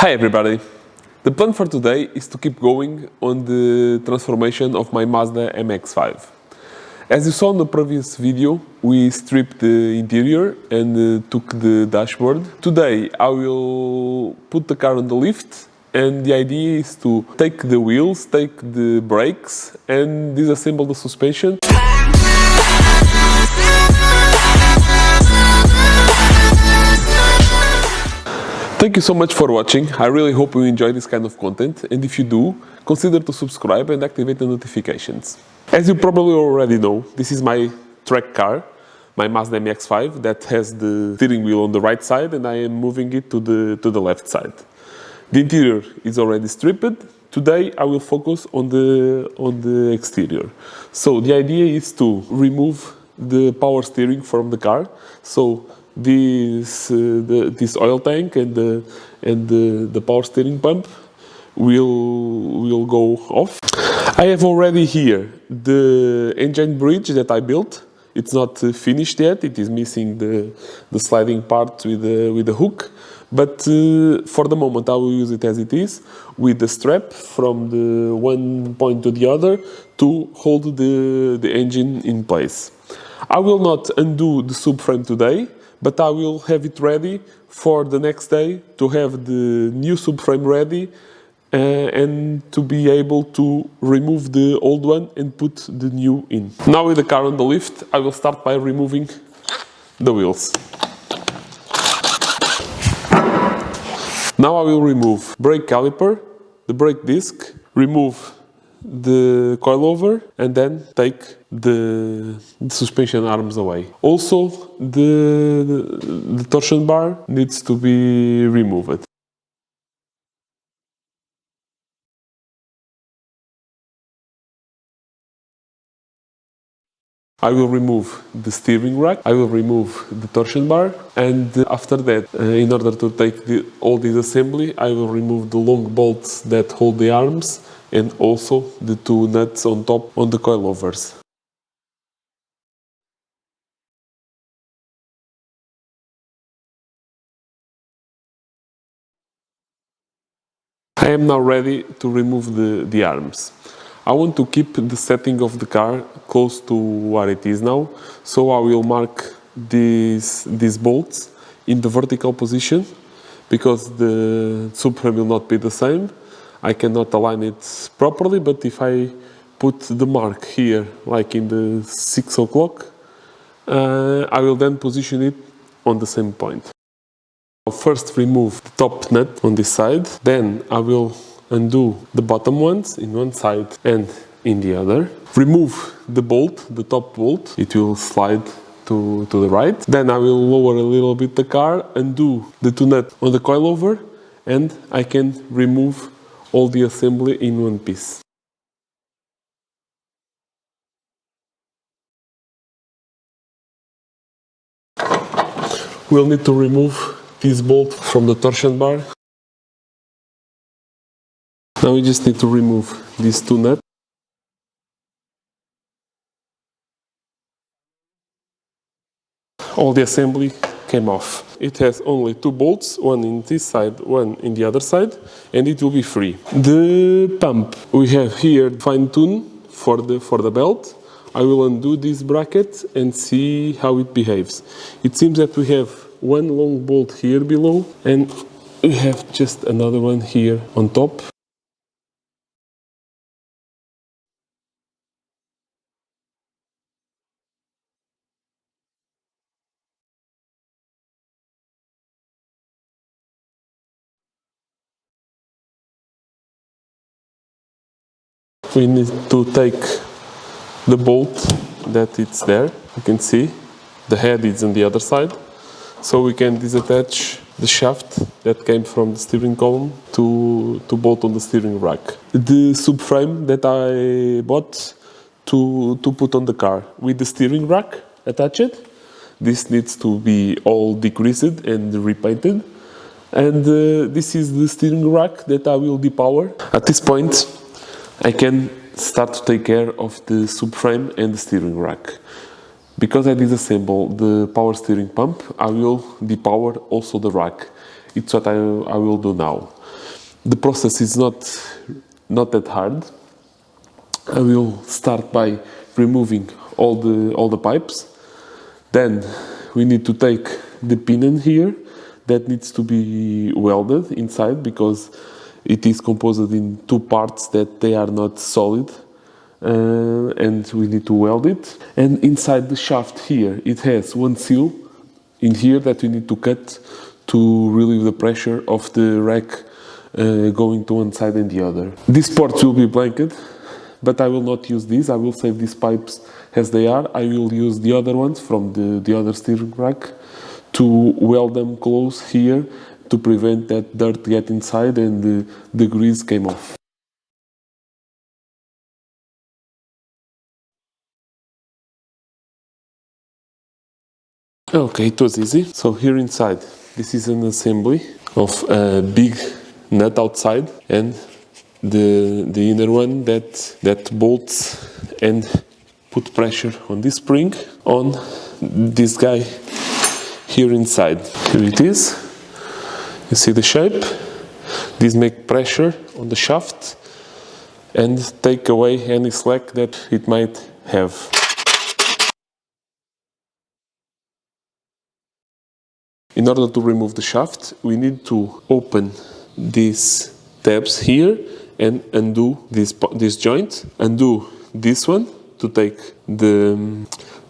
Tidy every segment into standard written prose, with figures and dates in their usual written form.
Hi everybody! The plan for today is to keep going on the transformation of my Mazda MX5. As you saw in the previous video, we stripped the interior and took the dashboard. Today I will put the car on the lift, and the idea is to take the wheels, take the brakes and disassemble the suspension. Thank you so much for watching. I really hope you enjoy this kind of content, and if you do, consider to subscribe and activate the notifications. As you probably already know, this is my track car, my Mazda MX5, that has the steering wheel on the right side and I am moving it to the left side. The interior is already stripped. Today I will focus on the exterior. So the idea is to remove the power steering from the car. So this oil tank and the power steering pump will go off. I have already here the engine bridge that I built. It's not finished yet. It is missing the sliding part with the hook. But for the moment I will use it as it is, with the strap from the one point to the other to hold the engine in place. I will not undo the subframe today, but I will have it ready for the next day to have the new subframe ready and to be able to remove the old one and put the new in. Now with the car on the lift, I will start by removing the wheels. Now I will remove brake caliper, the brake disc, remove the coilover and then take the suspension arms away. Also, the torsion bar needs to be removed. I will remove the steering rack, I will remove the torsion bar, and after that, in order to take all this assembly, I will remove the long bolts that hold the arms and also the two nuts on top on the coilovers. I am now ready to remove the arms. I want to keep the setting of the car close to what it is now, so I will mark these bolts in the vertical position, because the subframe will not be the same. I cannot align it properly, but if I put the mark here, like in the 6 o'clock, I will then position it on the same point. I'll first remove the top nut on this side, then I will undo the bottom ones in one side and in the other. Remove the bolt, the top bolt, it will slide to the right. Then I will lower a little bit the car, undo the two nuts on the coilover, and I can remove all the assembly in one piece. We'll need to remove this bolt from the torsion bar. Now we just need to remove these two nuts. All the assembly came off. It has only two bolts, one in this side, one in the other side, and it will be free. The pump, we have here fine tune for the belt. I will undo this bracket and see how it behaves. It seems that we have one long bolt here below and we have just another one here on top. We need to take the bolt that it's there. You can see the head is on the other side, so we can disattach the shaft that came from the steering column to bolt on the steering rack. The subframe that I bought to put on the car with the steering rack attached, this needs to be all degreased and repainted, and this is the steering rack that I will depower. At this point I can start to take care of the subframe and the steering rack. Because I disassemble the power steering pump, I will depower also the rack. it's what I will do now. The process is not that hard. I will start by removing all the pipes. Then we need to take the pinion here that needs to be welded inside because it is composed in two parts that they are not solid, and we need to weld it. And inside the shaft here, it has one seal in here that we need to cut to relieve the pressure of the rack going to one side and the other. These ports will be blanketed, but I will not use these. I will save these pipes as they are. I will use the other ones from the other steering rack to weld them close here to prevent that dirt get inside and the grease came off. Okay, it was easy. So here inside, this is an assembly of a big nut outside and the inner one that bolts and put pressure on this spring on this guy here inside. Here it is. You see the shape. These make pressure on the shaft and take away any slack that it might have. In order to remove the shaft, we need to open these tabs here and undo this joint. Undo this one to take the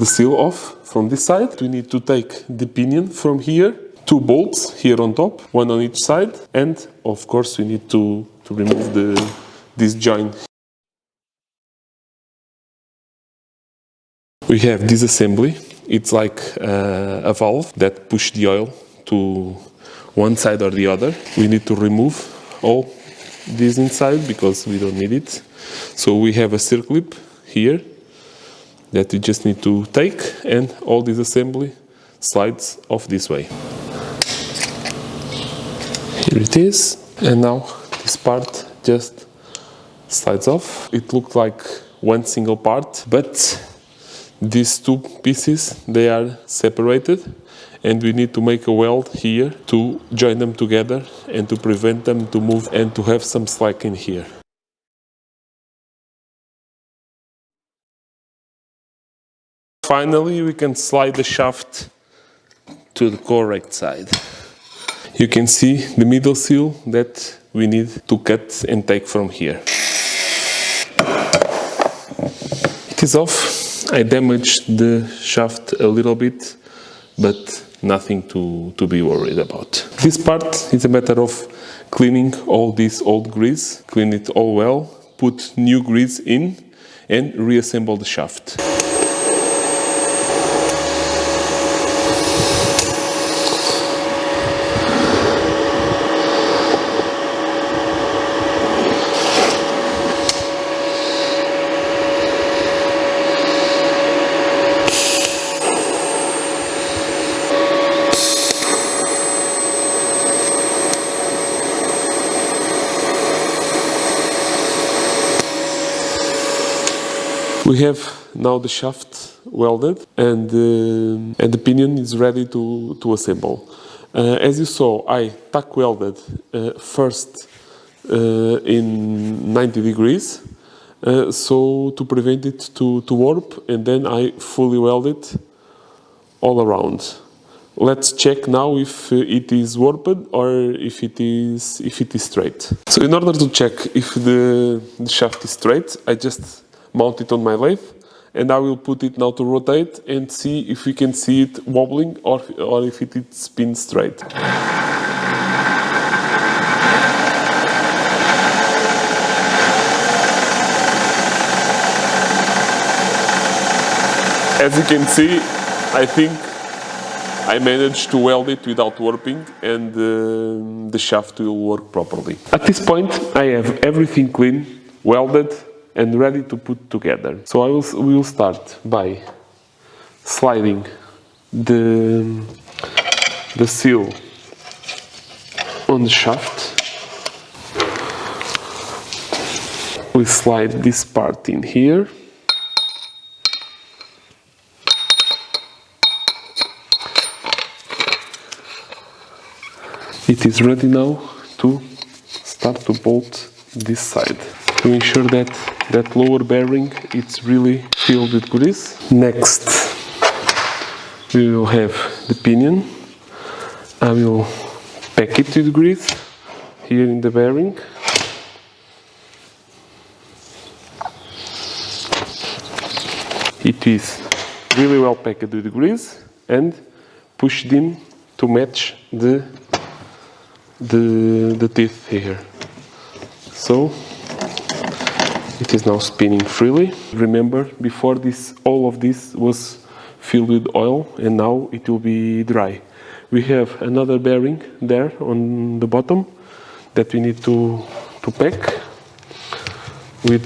seal off from this side. We need to take the pinion from here, two bolts here on top, one on each side, and of course we need to remove this joint. We have disassembly. It's like a valve that pushes the oil to one side or the other. We need to remove all this inside because we don't need it. So we have a circlip here that we just need to take, and all this assembly slides off this way. Here it is, and now this part just slides off. It looks like one single part, but these two pieces, they are separated, and we need to make a weld here to join them together and to prevent them to move and to have some slack in here. Finally, we can slide the shaft to the correct side. You can see the middle seal that we need to cut and take from here. It is off. I damaged the shaft a little bit, but nothing to be worried about. This part is a matter of cleaning all this old grease, clean it all well, put new grease in and reassemble the shaft. We have now the shaft welded and the pinion is ready to assemble. As you saw, I tack welded first in 90 degrees, so to prevent it to warp, and then I fully weld it all around. Let's check now if it is warped or if it is straight. So in order to check if the shaft is straight, I just mount it on my lathe, and I will put it now to rotate and see if we can see it wobbling or if it spins straight. As you can see, I think I managed to weld it without warping, and the shaft will work properly. At this point, I have everything clean, welded, and ready to put together. So we will start by sliding the seal on the shaft. We slide this part in here. It is ready now to start to bolt this side to ensure that that lower bearing it's really filled with grease. Next we will have the pinion. I will pack it with grease here in the bearing. It is really well packed with grease and pushed in to match the teeth here. So it is now spinning freely. Remember, before this, all of this was filled with oil and now it will be dry. We have another bearing there on the bottom that we need to pack with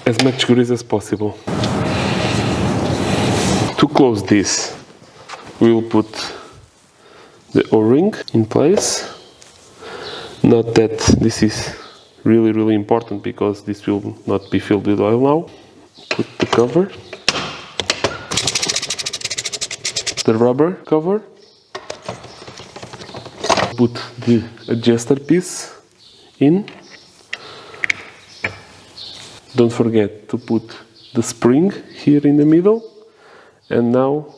as much grease as possible. To close this, we will put the O-ring in place. Not that this is really important because this will not be filled with oil now. Put the cover, the rubber cover, put the adjuster piece in. Don't forget to put the spring here in the middle, and now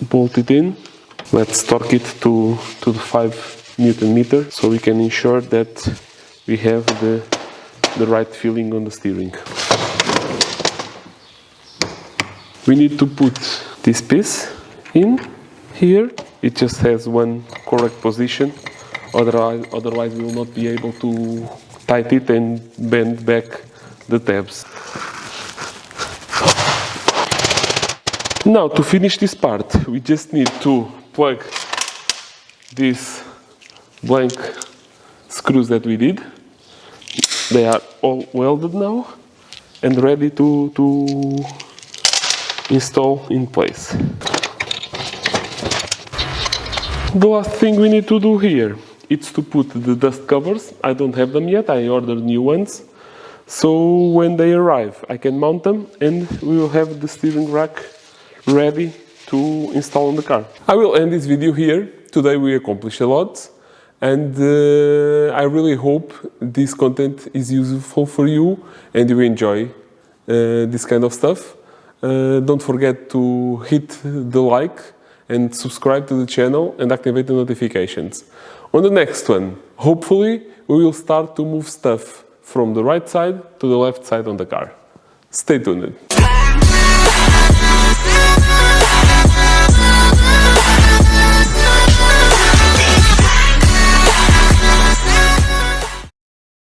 bolt it in. Let's torque it to the 5 Newton meter so we can ensure that we have the right feeling on the steering. We need to put this piece in here. It just has one correct position, otherwise we will not be able to tighten it and bend back the tabs. Now to finish this part, we just need to plug these blank screws that we did. They are all welded now and ready to install in place. The last thing we need to do here is to put the dust covers. I don't have them yet, I ordered new ones. So when they arrive, I can mount them and we will have the steering rack ready to install on the car. I will end this video here. Today we accomplished a lot and I really hope this content is useful for you and you enjoy this kind of stuff. Don't forget to hit the like and subscribe to the channel and activate the notifications. On the next one, hopefully we will start to move stuff from the right side to the left side on the car. Stay tuned.